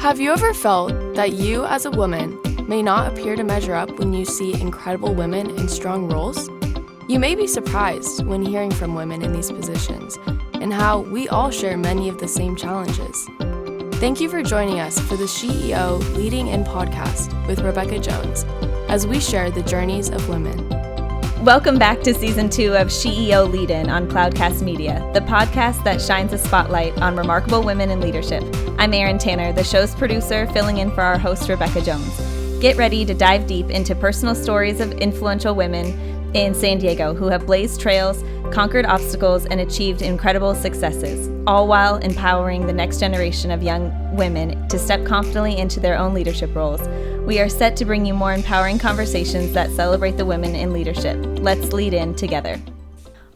Have you ever felt that you as a woman may not appear to measure up when you see incredible women in strong roles? You may be surprised when hearing from women in these positions and how we all share many of the same challenges. Thank you for joining us for the SheEO Lead-In podcast with Rebecca Jones as we share the journeys of women. Welcome back to Season 2 of SheEO Lead-In on Cloudcast Media, the podcast that shines a spotlight on remarkable women in leadership. I'm Erin Tanner, the show's producer, filling in for our host, Rebecca Jones. Get ready to dive deep into personal stories of influential women in San Diego who have blazed trails, conquered obstacles, and achieved incredible successes, all while empowering the next generation of young women to step confidently into their own leadership roles. We are set to bring you more empowering conversations that celebrate the women in leadership. Let's lead in together.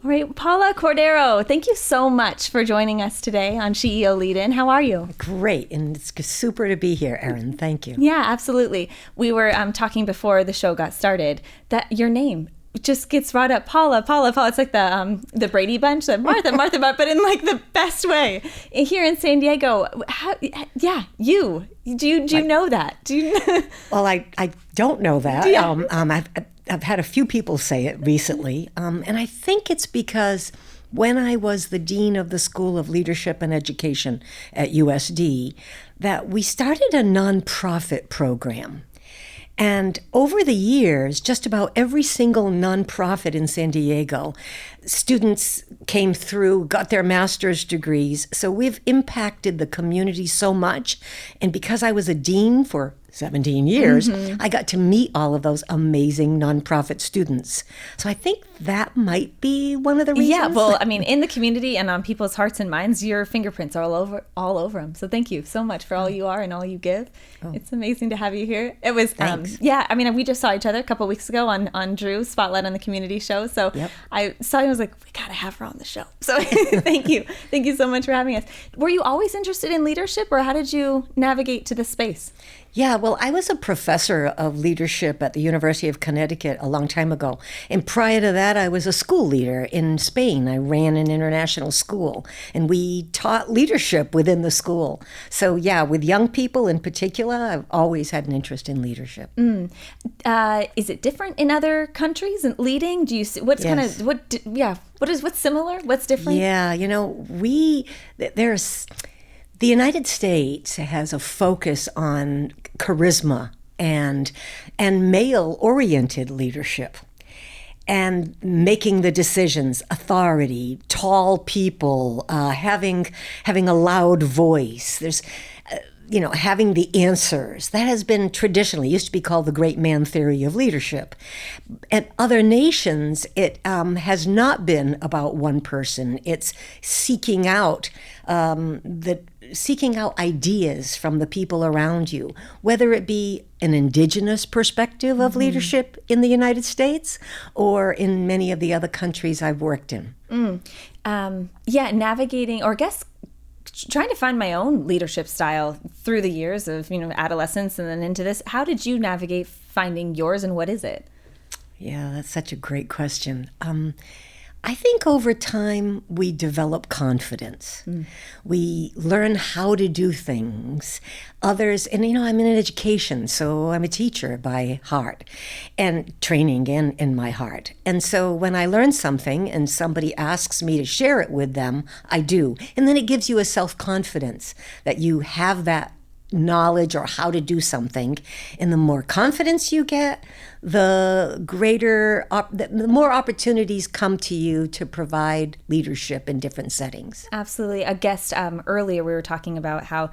All right, Paula Cordeiro, thank you so much for joining us today on SheEO Lead-In. How are you? Great, and it's super to be here, Erin. Thank you. Yeah, absolutely. We were talking before the show got started that your name just gets brought up, Paula. It's like the Brady Bunch, the Martha, but in like the best way. Here in San Diego, you. Do you know that? Well, I don't know that. Yeah. I've had a few people say it recently, and I think it's because when I was the dean of the School of Leadership and Education at USD, that we started a nonprofit program. And over the years, just about every single nonprofit in San Diego, students came through, got their master's degrees. So we've impacted the community so much. And because I was a dean for 17 years, I got to meet all of those amazing nonprofit students. So I think that might be one of the reasons. Yeah, well, I mean, in the community and on people's hearts and minds, your fingerprints are all over them. So thank you so much for all you are and all you give. Oh. It's amazing to have you here. It was, we just saw each other a couple weeks ago on Drew's Spotlight on the Community show. So yep. I saw you and was like, we got to have her on the show. So thank you. Thank you so much for having us. Were you always interested in leadership, or how did you navigate to this space? Yeah, well, I was a professor of leadership at the University of Connecticut a long time ago. And prior to that, I was a school leader in Spain. I ran an international school, and we taught leadership within the school. So yeah, with young people in particular, I've always had an interest in leadership. Is it different in other countries in leading? Do you see what's similar? What's different? Yeah, the United States has a focus on charisma and male-oriented leadership and making the decisions, authority, tall people, having a loud voice. There's having the answers. That has been traditionally, used to be called the great man theory of leadership. At other nations, it has not been about one person. It's seeking out ideas from the people around you, whether it be an indigenous perspective of leadership in the United States or in many of the other countries I've worked in. Navigating, or I guess trying to find my own leadership style through the years of, adolescence and then into this. How did you navigate finding yours, and what is it? Yeah, that's such a great question. I think over time we develop confidence. We learn how to do things. Others, and I'm in education, so I'm a teacher by heart and training in my heart. And so when I learn something and somebody asks me to share it with them, I do. And then it gives you a self-confidence that you have that knowledge or how to do something. And the more confidence you get, the more opportunities come to you to provide leadership in different settings. Absolutely. A guest earlier, we were talking about how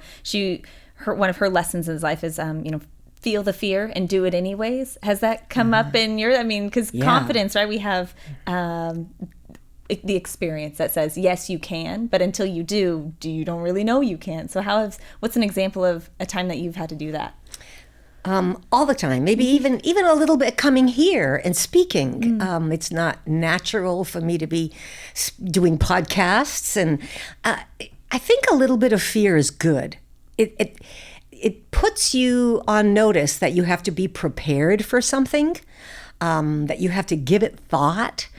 one of her lessons in life is feel the fear and do it anyways. Has that come up in your? Because confidence, right? We have the experience that says yes you can, but until you do, you don't really know you can. So what's an example of a time that you've had to do that? All the time, maybe even a little bit coming here and speaking. It's not natural for me to be doing podcasts, and I think a little bit of fear is good. It puts you on notice that you have to be prepared for something, that you have to give it thought.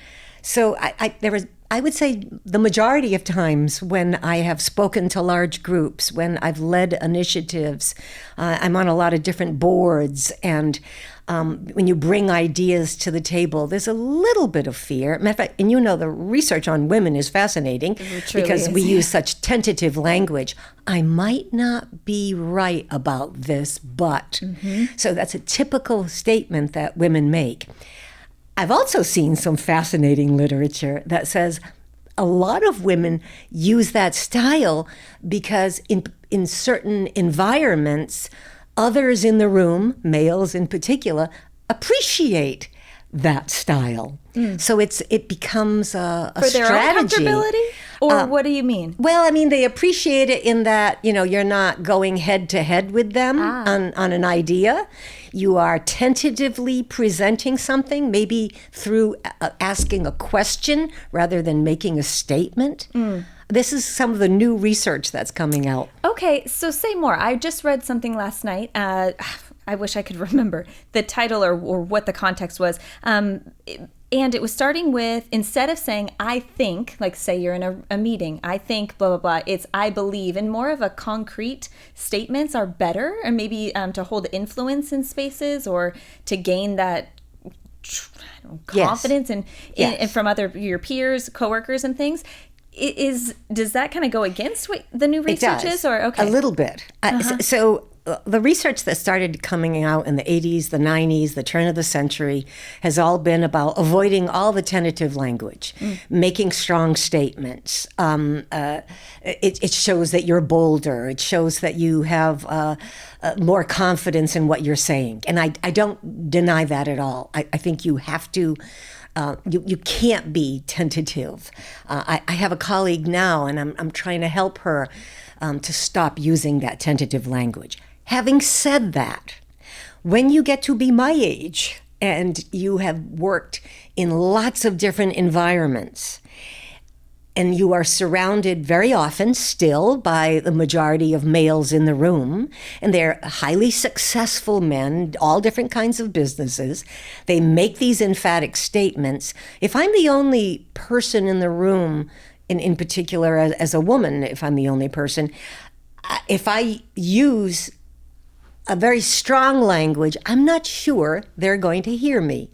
So I I would say the majority of times when I have spoken to large groups, when I've led initiatives, I'm on a lot of different boards, and when you bring ideas to the table, there's a little bit of fear. Matter of fact, and the research on women is fascinating because we use such tentative language. I might not be right about this, but. So that's a typical statement that women make. I've also seen some fascinating literature that says a lot of women use that style because in certain environments, others in the room, males in particular, appreciate that style. So it becomes a for their strategy. own comfortability? Or what do you mean? Well, I mean, they appreciate it in that, you're not going head to head with them on an idea. You are tentatively presenting something, maybe through asking a question rather than making a statement. This is some of the new research that's coming out. Okay, so say more. I just read something last night. I wish I could remember the title or what the context was. And it was starting with, instead of saying, I think, like say you're in a meeting, I think, blah, blah, blah, it's I believe. And more of a concrete statements are better, and maybe to hold influence in spaces or to gain that confidence and from your peers, coworkers and things. Does that kind of go against what the new research is? Or okay, a little bit. So the research that started coming out in the 80s, the 90s, the turn of the century has all been about avoiding all the tentative language, making strong statements. It shows that you're bolder. It shows that you have more confidence in what you're saying. And I don't deny that at all. I think you have to. You can't be tentative. I have a colleague now, and I'm trying to help her to stop using that tentative language. Having said that, when you get to be my age and you have worked in lots of different environments, and you are surrounded very often still by the majority of males in the room, and they're highly successful men, all different kinds of businesses. They make these emphatic statements. If I'm the only person in the room, in particular as a woman, if I'm the only person, if I use a very strong language, I'm not sure they're going to hear me.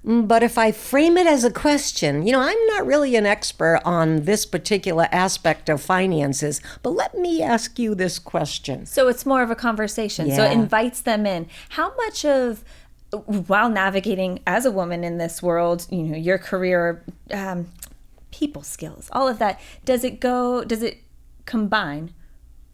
But if I frame it as a question, I'm not really an expert on this particular aspect of finances, but let me ask you this question. So it's more of a conversation. So it invites them in. How much of, while navigating as a woman in this world, your career, people skills, all of that, does it combine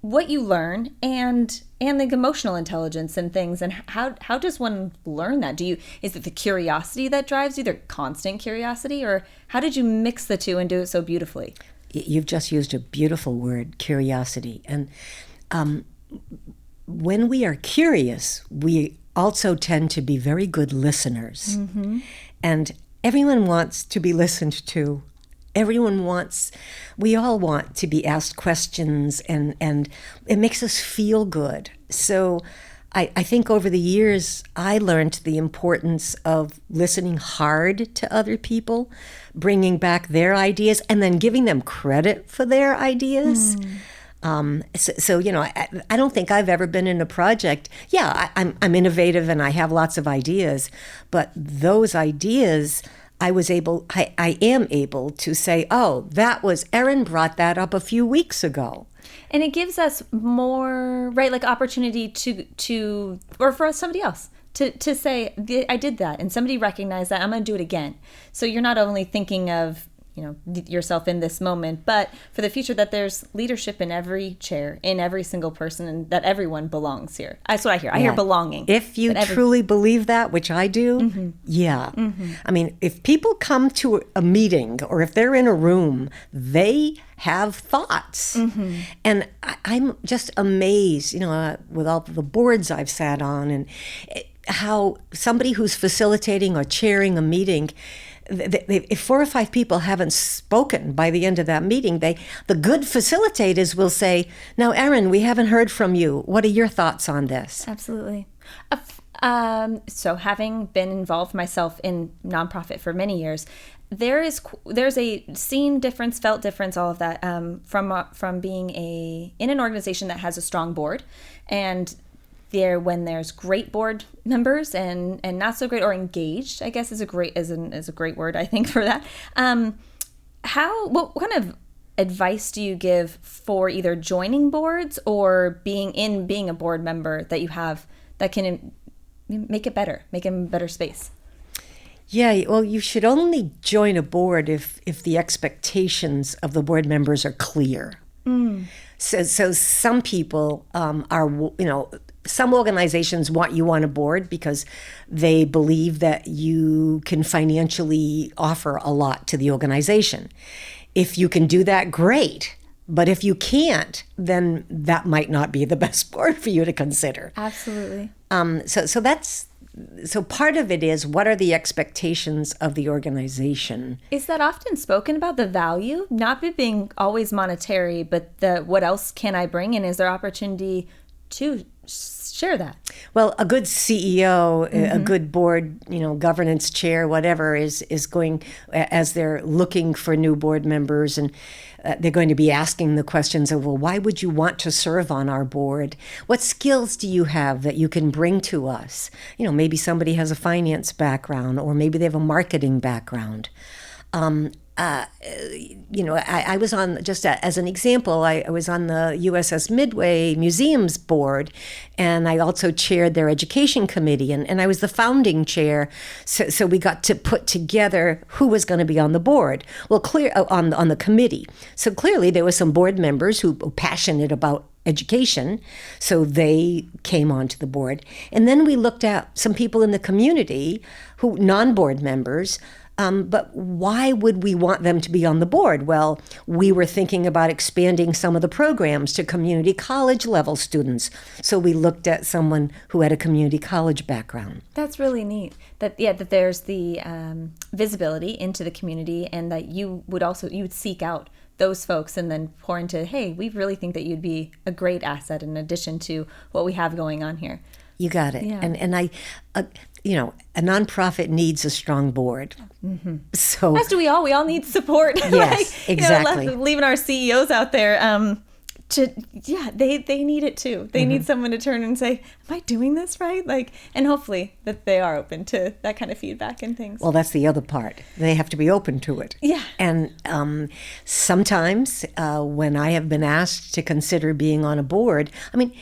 what you learn and the emotional intelligence and things, and how does one learn that? Is it the curiosity that drives you, the constant curiosity, or how did you mix the two and do it so beautifully? You've just used a beautiful word, curiosity. And when we are curious, we also tend to be very good listeners. And everyone wants to be listened to. We all want to be asked questions, and it makes us feel good. So I think over the years, I learned the importance of listening hard to other people, bringing back their ideas, and then giving them credit for their ideas. So I don't think I've ever been in a project. Yeah, I'm innovative and I have lots of ideas, but those ideas, I am able to say, oh, Erin brought that up a few weeks ago. And it gives us more, right, like opportunity to or for somebody else to say, I did that, and somebody recognized that, I'm going to do it again. So you're not only thinking of yourself in this moment, but for the future, that there's leadership in every chair, in every single person, and that everyone belongs here. That's what I hear. I hear belonging. If you truly believe that, which I do, I mean, if people come to a meeting or if they're in a room, they have thoughts. And I'm just amazed, with all the boards I've sat on, and how somebody who's facilitating or chairing a meeting, if 4 or 5 people haven't spoken by the end of that meeting, the good facilitators will say, now, Erin, we haven't heard from you. What are your thoughts on this? Absolutely. So having been involved myself in nonprofit for many years, there's a seen difference, felt difference, all of that from being in an organization that has a strong board, and when there's great board members and not so great or engaged, I guess is a great word, I think, for that. What kind of advice do you give for either joining boards or being a board member that you have that can make it better, make it a better space? Yeah, well, you should only join a board if the expectations of the board members are clear. So some people some organizations want you on a board because they believe that you can financially offer a lot to the organization. If you can do that, great. But if you can't, then that might not be the best board for you to consider. Absolutely. So part of it is, what are the expectations of the organization? Is that often spoken about, the value, not being always monetary, but what else can I bring? And is there opportunity to share that? Well, a good CEO, a good board, governance chair, whatever, is going, as they're looking for new board members, and they're going to be asking the questions of, well, why would you want to serve on our board? What skills do you have that you can bring to us? Maybe somebody has a finance background, or maybe they have a marketing background. I was on, just as an example, I was on the USS Midway Museums board, and I also chaired their education committee, and I was the founding chair. So we got to put together who was going to be on the board. Well, on the committee. So clearly there were some board members who were passionate about education, so they came onto the board. And then we looked at some people in the community who non-board members. But why would we want them to be on the board? Well, we were thinking about expanding some of the programs to community college level students. So we looked at someone who had a community college background. That's really neat. That there's the visibility into the community, and that you would seek out those folks and then pour into, hey, we really think that you'd be a great asset in addition to what we have going on here. You got it. Yeah. And I, a nonprofit needs a strong board. Mm-hmm. So as do we all. We all need support. Yes, exactly. Leaving our CEOs out there, they need it too. They need someone to turn and say, am I doing this right? And hopefully that they are open to that kind of feedback and things. Well, that's the other part. They have to be open to it. Yeah. And sometimes when I have been asked to consider being on a board,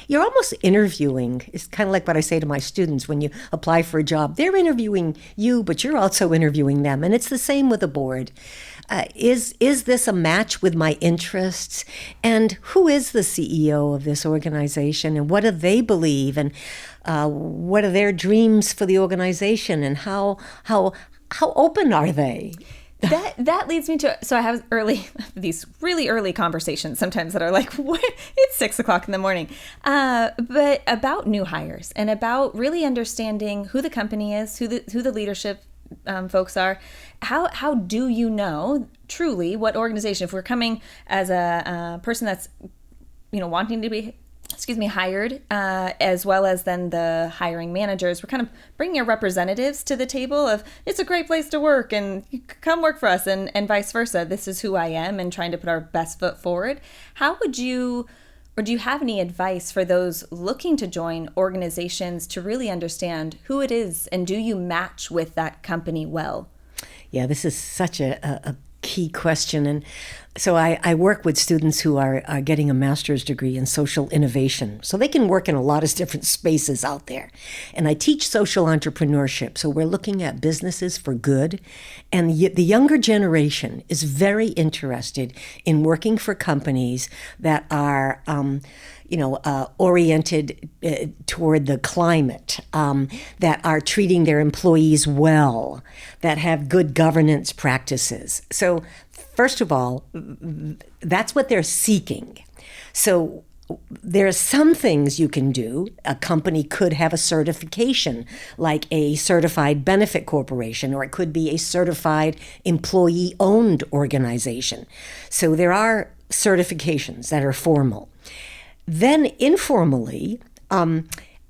you're almost interviewing. It's kind of like what I say to my students when you apply for a job. They're interviewing you, but you're also interviewing them. And it's the same with a board. Is this a match with my interests? And who is the CEO of this organization? And what do they believe? And what are their dreams for the organization? And how open are they? That leads me to, so I have these really early conversations sometimes that are like, what? It's 6:00 in the morning. But about new hires and about really understanding who the company is, who the leadership folks are. How do you know truly what organization, if we're coming as a person that's wanting to be hired, as well as then the hiring managers, we're kind of bringing our representatives to the table of, it's a great place to work and come work for us, and vice versa. This is who I am, and trying to put our best foot forward. How would you, or do you have any advice for those looking to join organizations to really understand who it is, and do you match with that company well? Yeah, this is such a key question. And so I work with students who are getting a master's degree in social innovation. So they can work in a lot of different spaces out there. And I teach social entrepreneurship. So we're looking at businesses for good. And the younger generation is very interested in working for companies that are oriented toward the climate, that are treating their employees well, that have good governance practices. So first of all, that's what they're seeking. So there are some things you can do. A company could have a certification, like a certified benefit corporation, or it could be a certified employee-owned organization. So there are certifications that are formal. Then informally,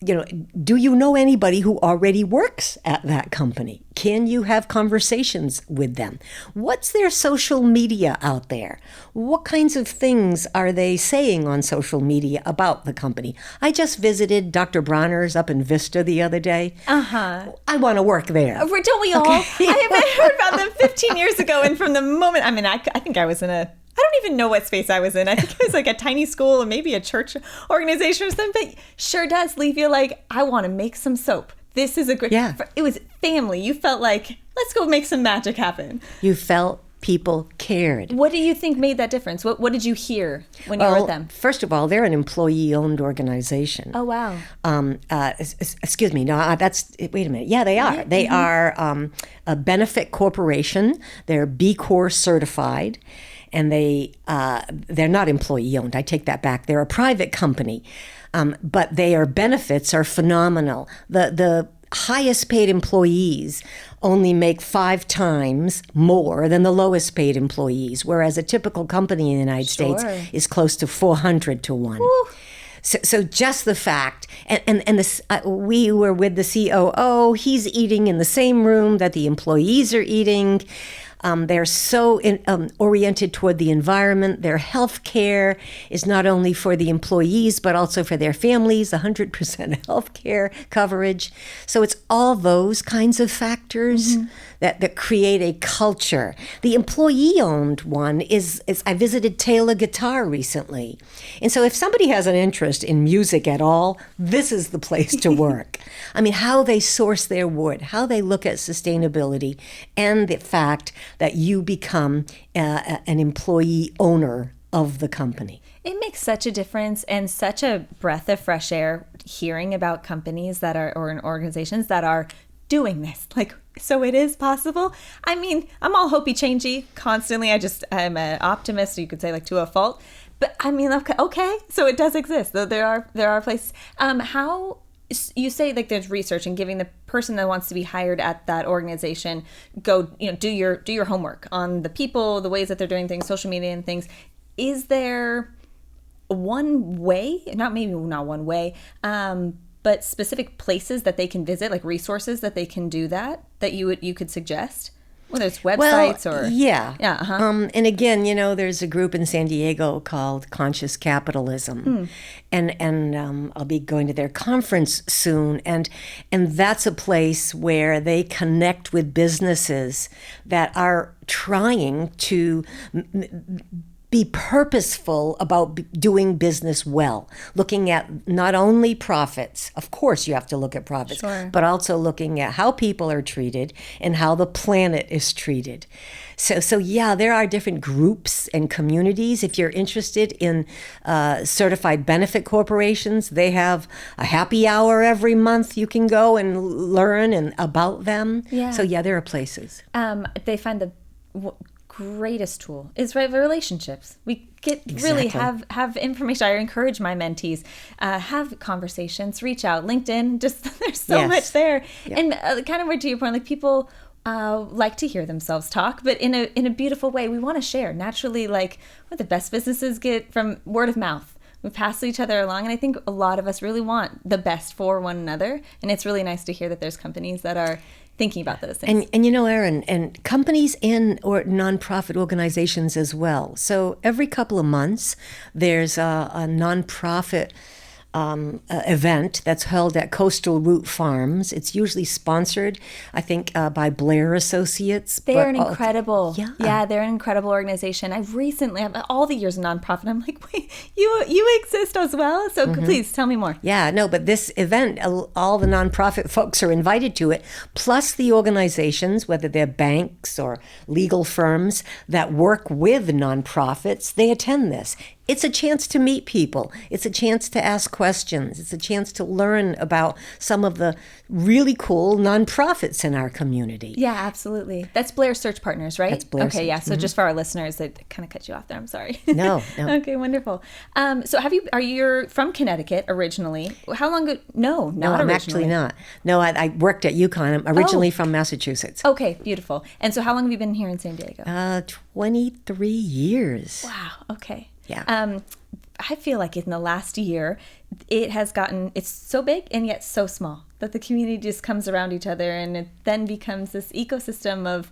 do you know anybody who already works at that company? Can you have conversations with them? What's their social media out there? What kinds of things are they saying on social media about the company? I just visited Dr. Bronner's up in Vista the other day. I want to work there. Don't we all? I heard about them 15 years ago, and from the moment, I think I was I don't even know what space I was in. I think it was like a tiny school or maybe a church organization or something, but sure does leave you like, I want to make some soap. This is a great, It was family. You felt like, let's go make some magic happen. You felt people cared. What do you think made that difference? What did you hear when you were with them? First of all, they're an employee-owned organization. Oh, wow. Excuse me. No, wait a minute. Yeah, they are. They are a benefit corporation. They're B Corp certified. And they're not employee-owned. I take that back. They're a private company. But their benefits are phenomenal. The highest paid employees only make 5 times more than the lowest paid employees, whereas a typical company in the United States is close to 400 to 1. Woo. So just the fact, we were with the COO, he's eating in the same room that the employees are eating. They're so oriented toward the environment. Their health care is not only for the employees, but also for their families, 100% health care coverage. So it's all those kinds of factors that create a culture. The employee-owned one is I visited Taylor Guitar recently. And so if somebody has an interest in music at all, this is the place to work. I mean, how they source their wood, how they look at sustainability, and the fact that you become an employee owner of the company. It makes such a difference and such a breath of fresh air hearing about companies that are, or organizations that are doing this. Like, so it is possible. I mean, I'm all hopey changey constantly. I'm an optimist, you could say, like, to a fault. But I mean, okay, so it does exist. Though there are places. How you say, like, there's research and giving the person that wants to be hired at that organization go, do your homework on the people, the ways that they're doing things, social media and things. Is there one way? Not one way, but specific places that they can visit, like resources that they can do that you could suggest? Whether it's websites or... Yeah. Yeah. Uh-huh. And again, there's a group in San Diego called Conscious Capitalism. And I'll be going to their conference soon. And that's a place where they connect with businesses that are trying to be purposeful about doing business well, looking at not only profits, of course you have to look at profits, but also looking at how people are treated and how the planet is treated. So yeah, there are different groups and communities. If you're interested in certified benefit corporations, they have a happy hour every month. You can go and learn about them. Yeah. So yeah, there are places. They find the greatest tool is relationships. We really have information. I encourage my mentees, have conversations, reach out, LinkedIn, just there's so much there. Yep. And kind of to your point, like, people like to hear themselves talk, but in a beautiful way. We want to share naturally, like what the best businesses get from word of mouth. We pass each other along, and I think a lot of us really want the best for one another, and it's really nice to hear that there's companies that are thinking about those things. And Erin, and companies or nonprofit organizations as well. So every couple of months, there's a nonprofit event that's held at Coastal Root Farms. It's usually sponsored, I think, by Blair Associates. They're an incredible, they're an incredible organization. I recently, all the years of nonprofit, I'm like, wait, you exist as well? So please tell me more. Yeah, no, but this event, all the nonprofit folks are invited to it, plus the organizations, whether they're banks or legal firms that work with nonprofits, they attend this. It's a chance to meet people. It's a chance to ask questions. It's a chance to learn about some of the really cool nonprofits in our community. Yeah, absolutely. That's Blair Search Partners, right? That's Blair Search. Yeah. So just for our listeners, I kind of cut you off there. I'm sorry. No. Okay, wonderful. So are you from Connecticut originally? How long ago? No, I'm actually not. No, I worked at UConn. I'm originally from Massachusetts. Okay, beautiful. And so how long have you been here in San Diego? 23 years. Wow. Okay. Yeah. I feel like in the last year, it's so big and yet so small that the community just comes around each other, and it then becomes this ecosystem of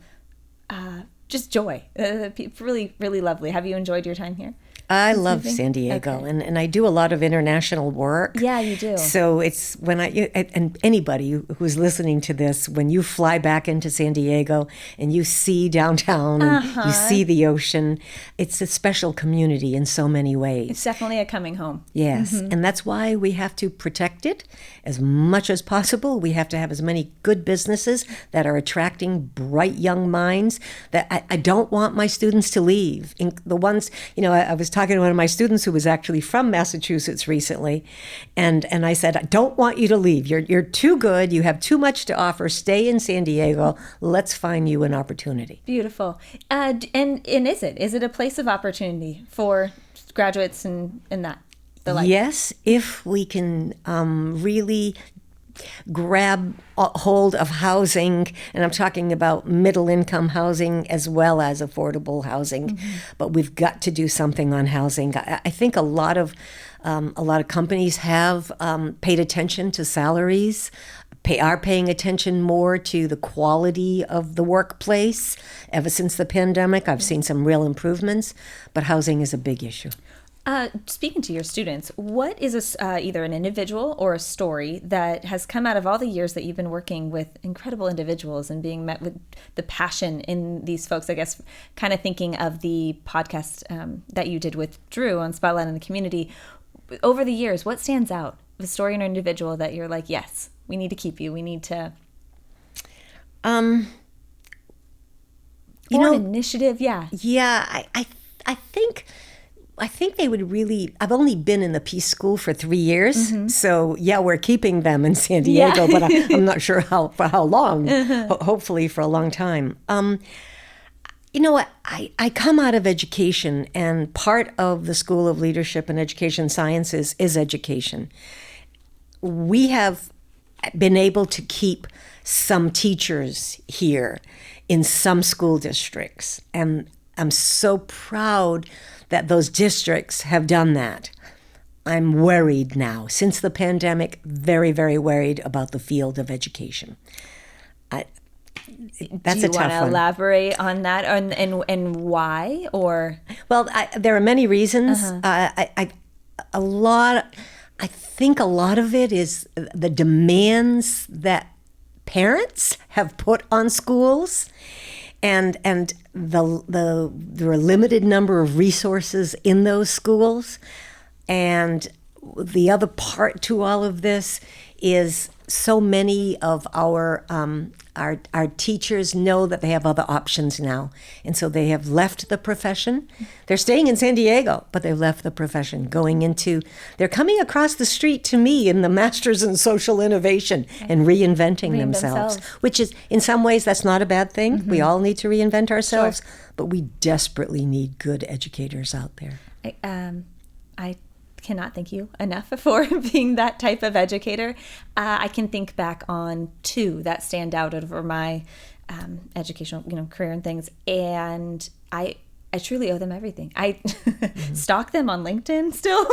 just joy. Really, really lovely. Have you enjoyed your time here? I love San Diego, Okay. and I do a lot of international work. Yeah, you do. So it's and anybody who's listening to this, when you fly back into San Diego and you see downtown and you see the ocean, it's a special community in so many ways. It's definitely a coming home. Yes, and that's why we have to protect it as much as possible. We have to have as many good businesses that are attracting bright young minds. That I don't want my students to leave. The ones, I was talking to one of my students who was actually from Massachusetts recently, and I said, I don't want you to leave. You're too good. You have too much to offer. Stay in San Diego. Let's find you an opportunity. Beautiful. And is it a place of opportunity for graduates and that? Yes, if we can really grab hold of housing, and I'm talking about middle income housing as well as affordable housing, but we've got to do something on housing. I think a lot of companies have paid attention to salaries, are paying attention more to the quality of the workplace. Ever since the pandemic, I've seen some real improvements, but housing is a big issue. Speaking to your students, what is either an individual or a story that has come out of all the years that you've been working with incredible individuals and being met with the passion in these folks? I guess kind of thinking of the podcast that you did with Drew on Spotlight in the Community. Over the years, what stands out? The story in an individual that you're like, yes, we need to keep you. We need to... an initiative, yeah. Yeah, I think they would really. I've only been in the Peace School for 3 years, so yeah, we're keeping them in San Diego, but I'm not sure for how long. Hopefully, for a long time. You know what? I come out of education, and part of the School of Leadership and Education Sciences is education. We have been able to keep some teachers here in some school districts, and I'm so proud that those districts have done that. I'm worried now, since the pandemic, very, very worried about the field of education. That's a tough one. Do you want to elaborate on that and why? Or well, there are many reasons. I think a lot of it is the demands that parents have put on schools. And there are a limited number of resources in those schools. And the other part to all of this is so many of our teachers know that they have other options now. And so they have left the profession. They're staying in San Diego, but they've left the profession, they're coming across the street to me in the Masters in Social Innovation and reinventing themselves, which is, in some ways, that's not a bad thing. We all need to reinvent ourselves, but we desperately need good educators out there. I cannot thank you enough for being that type of educator. I can think back on two that stand out over my educational, career and things, and I truly owe them everything. I stalk them on LinkedIn still.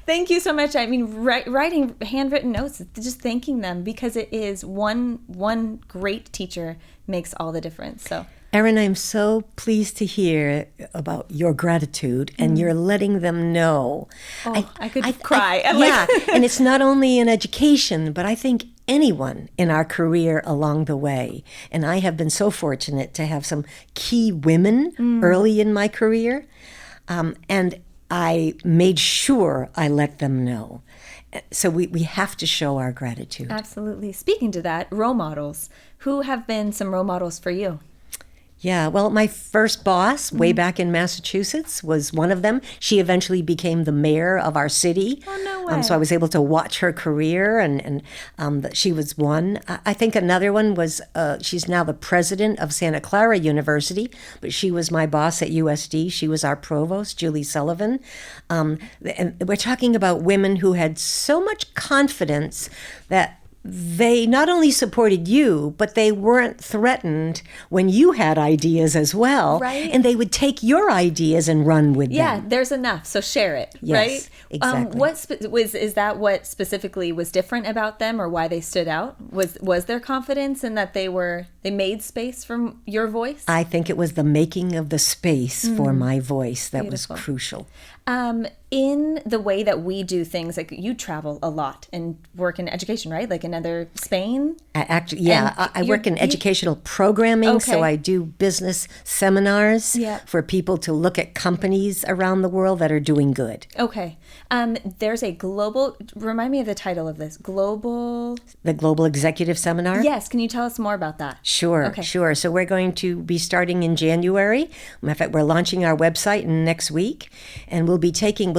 Thank you so much. I mean, writing handwritten notes, just thanking them, because it is one great teacher makes all the difference. So. Erin, I'm so pleased to hear about your gratitude, and you're letting them know. I could cry. And it's not only in education, but I think anyone in our career along the way. And I have been so fortunate to have some key women early in my career, and I made sure I let them know. So we have to show our gratitude. Absolutely. Speaking to that, role models. Who have been some role models for you? Yeah, well, my first boss way back in Massachusetts was one of them. She eventually became the mayor of our city. Oh, no way. So I was able to watch her career, and she was one. I think another one was, she's now the president of Santa Clara University, but she was my boss at USD. She was our provost, Julie Sullivan. And we're talking about women who had so much confidence that they not only supported you, but they weren't threatened when you had ideas as well. Right. And they would take your ideas and run with them. Yeah, there's enough, so share it, Yes, right? exactly. Is that what specifically was different about them, or why they stood out? Was their confidence in that they made space for your voice? I think it was the making of the space for my voice that Beautiful. was crucial. In the way that we do things, like you travel a lot and work in education, right? Like in Spain? I work in educational programming, so Okay. I do business seminars Yeah. for people to look at companies around the world that are doing good. Okay. There's a remind me of the title of this. The Global Executive Seminar? Yes, can you tell us more about that? Sure, Okay. sure. So we're going to be starting in January. In fact, we're launching our website next week, and we'll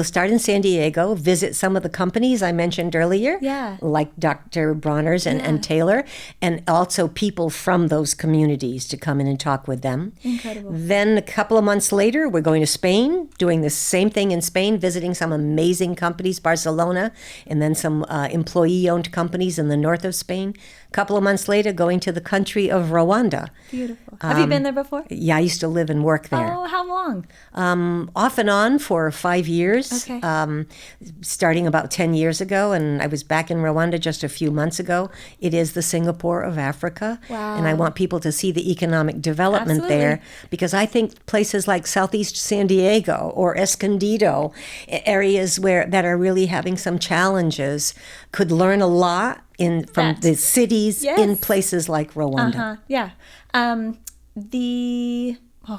start in San Diego, visit some of the companies I mentioned earlier, Yeah. like Dr. Bronner's and Taylor, and also people from those communities to come in and talk with them. Incredible. Then a couple of months later, we're going to Spain, doing the same thing in Spain, visiting some amazing companies, Barcelona, and then some employee-owned companies in the north of Spain. A couple of months later, going to the country of Rwanda. Beautiful. Have you been there before? Yeah, I used to live and work there. Oh, how long? Off and on for 5 years, Okay. starting about 10 years ago, and I was back in Rwanda just a few months ago. It is the Singapore of Africa, Wow. and I want people to see the economic development Absolutely. there, because I think places like Southeast San Diego or Escondido, areas that are really having some challenges, could learn a lot from the cities Yes. in places like Rwanda. Yeah. Oh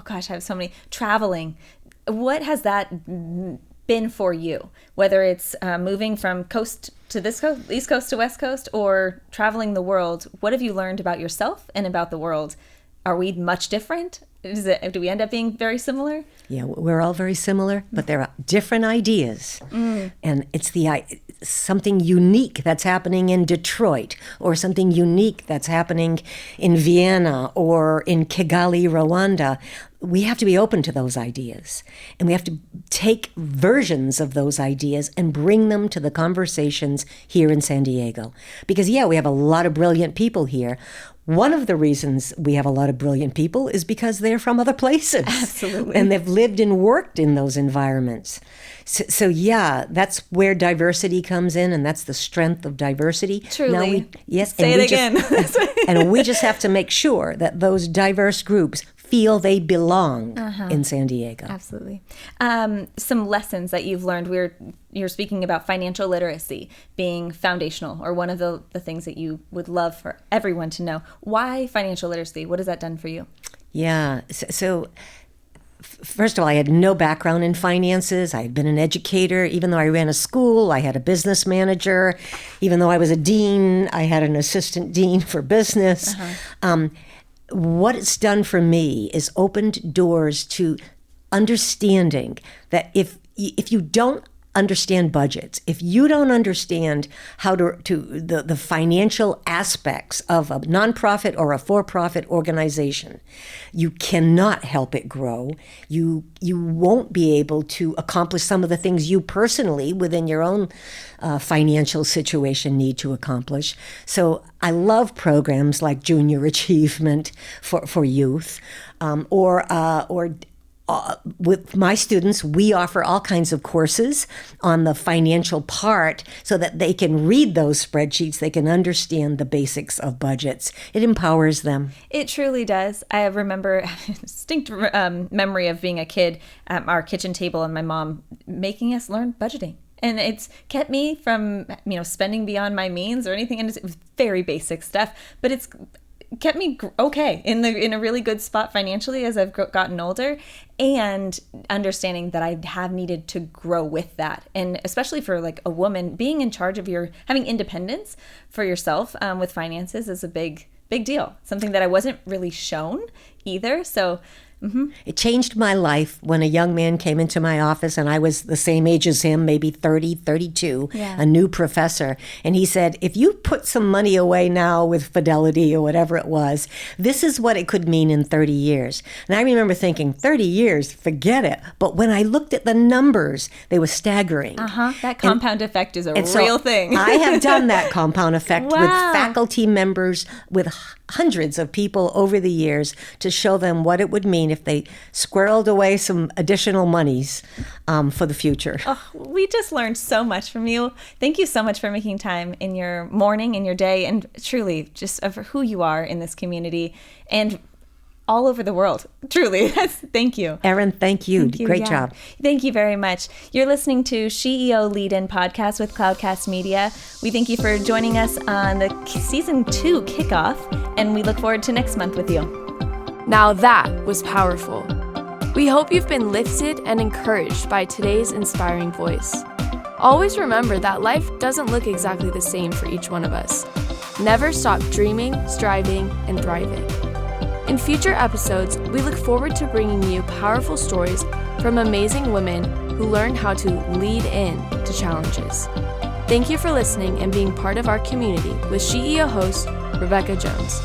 gosh, I have so many. Traveling. What has that been for you? Whether it's moving from coast to this coast, east coast to west coast, or traveling the world, what have you learned about yourself and about the world? Are we much different? Do we end up being very similar? Yeah, we're all very similar, but there are different ideas. And it's something unique that's happening in Detroit, or something unique that's happening in Vienna or in Kigali, Rwanda. We have to be open to those ideas, and we have to take versions of those ideas and bring them to the conversations here in San Diego. Because, we have a lot of brilliant people here. One of the reasons we have a lot of brilliant people is because they're from other places. Absolutely. And they've lived and worked in those environments. So that's where diversity comes in, and that's the strength of diversity. Truly. Say it again. And we just have to make sure that those diverse groups feel they belong in San Diego. Absolutely. Some lessons that you've learned. You're speaking about financial literacy being foundational, or one of the things that you would love for everyone to know. Why financial literacy? What has that done for you? Yeah. So first of all, I had no background in finances. I had been an educator. Even though I ran a school, I had a business manager. Even though I was a dean, I had an assistant dean for business. What it's done for me is opened doors to understanding that if you don't understand budgets, if you don't understand how the financial aspects of a nonprofit or a for-profit organization, you cannot help it grow. You won't be able to accomplish some of the things you personally, within your own financial situation, need to accomplish. So I love programs like Junior Achievement for youth, with my students, we offer all kinds of courses on the financial part so that they can read those spreadsheets, they can understand the basics of budgets. It empowers them. It truly does. I remember a distinct memory of being a kid at our kitchen table and my mom making us learn budgeting. And it's kept me from, spending beyond my means or anything. And it was very basic stuff, but it's kept me okay in a really good spot financially as I've gotten older, and understanding that I have needed to grow with that. And especially for like a woman, being in charge of having independence for yourself with finances is a big deal. Something that I wasn't really shown either. So It changed my life when a young man came into my office, and I was the same age as him, maybe 30, 32, a new professor. And he said, if you put some money away now with Fidelity or whatever it was, this is what it could mean in 30 years. And I remember thinking, 30 years, forget it. But when I looked at the numbers, they were staggering. That compound effect is a And real thing. I have done that compound effect with Wow. faculty members, with hundreds of people over the years, to show them what it would mean if they squirreled away some additional monies for the future. We just learned so much from you. Thank you so much for making time in your morning, in your day, and truly just of who you are in this community and all over the world. Truly. Thank you. Erin, thank you. Great job. Thank you very much. You're listening to SheEO Lead-In podcast with Cloudcast Media. We thank you for joining us on the season 2 kickoff, and we look forward to next month with you. Now that was powerful. We hope you've been lifted and encouraged by today's inspiring voice. Always remember that life doesn't look exactly the same for each one of us. Never stop dreaming, striving, and thriving. In future episodes, we look forward to bringing you powerful stories from amazing women who learn how to lead in to challenges. Thank you for listening and being part of our community with SheEO host Rebecca Jones.